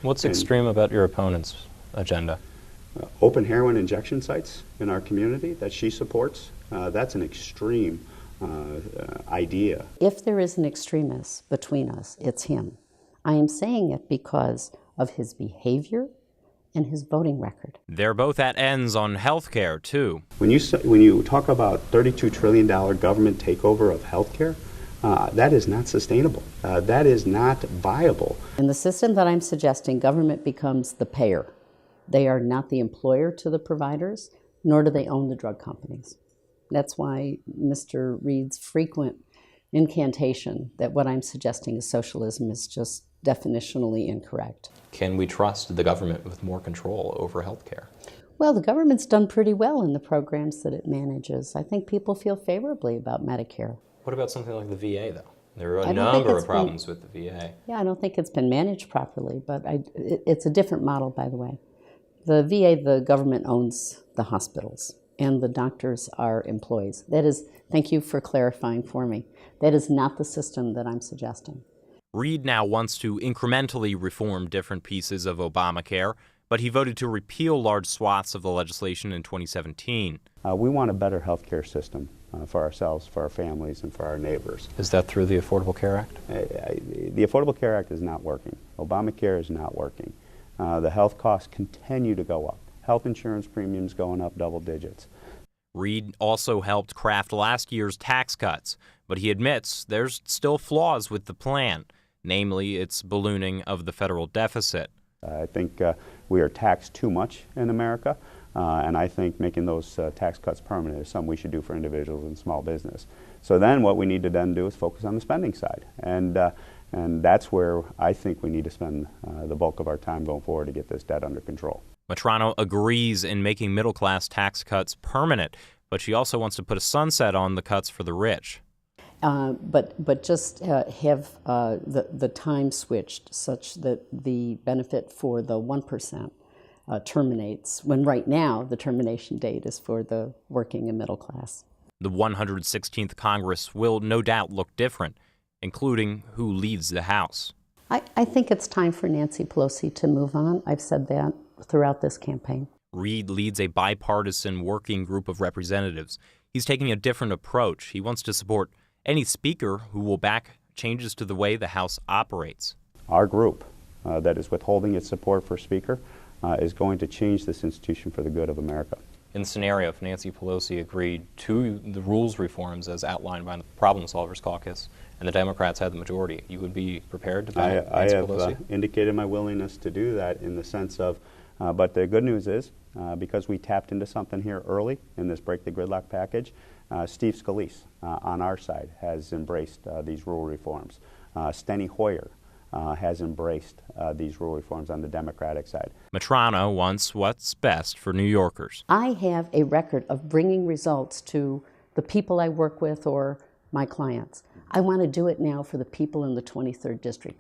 What's extreme about your opponent's agenda? Open heroin injection sites in our community that she supports, that's an extreme idea. If there is an extremist between us, it's him. I am saying it because of his behavior and his voting record. They're both at ends on health care, too. When you talk about $32 trillion government takeover of health care, that is not sustainable. That is not viable. In the system that I'm suggesting, government becomes the payer. They are not the employer to the providers, nor do they own the drug companies. That's why Mr. Reed's frequent incantation that what I'm suggesting is socialism is just definitionally incorrect. Can we trust the government with more control over health care? Well, the government's done pretty well in the programs that it manages. I think people feel favorably about Medicare. What about something like the VA, though? There are a number of problems with the VA. Yeah, I don't think it's been managed properly, but it's a different model, by the way. The VA, the government owns the hospitals, and the doctors are employees. That is, thank you for clarifying for me, that is not the system that I'm suggesting. Reed now wants to incrementally reform different pieces of Obamacare, but he voted to repeal large swaths of the legislation in 2017. We want a better health care system for ourselves, for our families, and for our neighbors. Is that through the Affordable Care Act? The Affordable Care Act is not working. Obamacare is not working. The health costs continue to go up. Health insurance premiums going up double digits. Reed also helped craft last year's tax cuts, but he admits there's still flaws with the plan, namely its ballooning of the federal deficit. I think we are taxed too much in America, and I think making those tax cuts permanent is something we should do for individuals and small business. So then what we need to then do is focus on the spending side, and that's where I think we need to spend the bulk of our time going forward to get this debt under control. Mitrano agrees in making middle-class tax cuts permanent, but she also wants to put a sunset on the cuts for the rich. But just have the time switched such that the benefit for the 1% terminates, when right now the termination date is for the working and middle class. The 116th Congress will no doubt look different, including who leads the House. I think it's time for Nancy Pelosi to move on. I've said that throughout this campaign. Reed leads a bipartisan working group of representatives. He's taking a different approach. He wants to support any speaker who will back changes to the way the House operates. Our group that is withholding its support for Speaker is going to change this institution for the good of America. In the scenario, if Nancy Pelosi agreed to the rules reforms as outlined by the Problem Solvers Caucus and the Democrats had the majority, you would be prepared to back Nancy Pelosi? I have indicated my willingness to do that in the sense of, but the good news is, because we tapped into something here early in this Break the Gridlock package, Steve Scalise on our side has embraced these rule reforms. Steny Hoyer has embraced these rule reforms on the Democratic side. Mitrano wants what's best for New Yorkers. I have a record of bringing results to the people I work with or my clients. I want to do it now for the people in the 23rd District.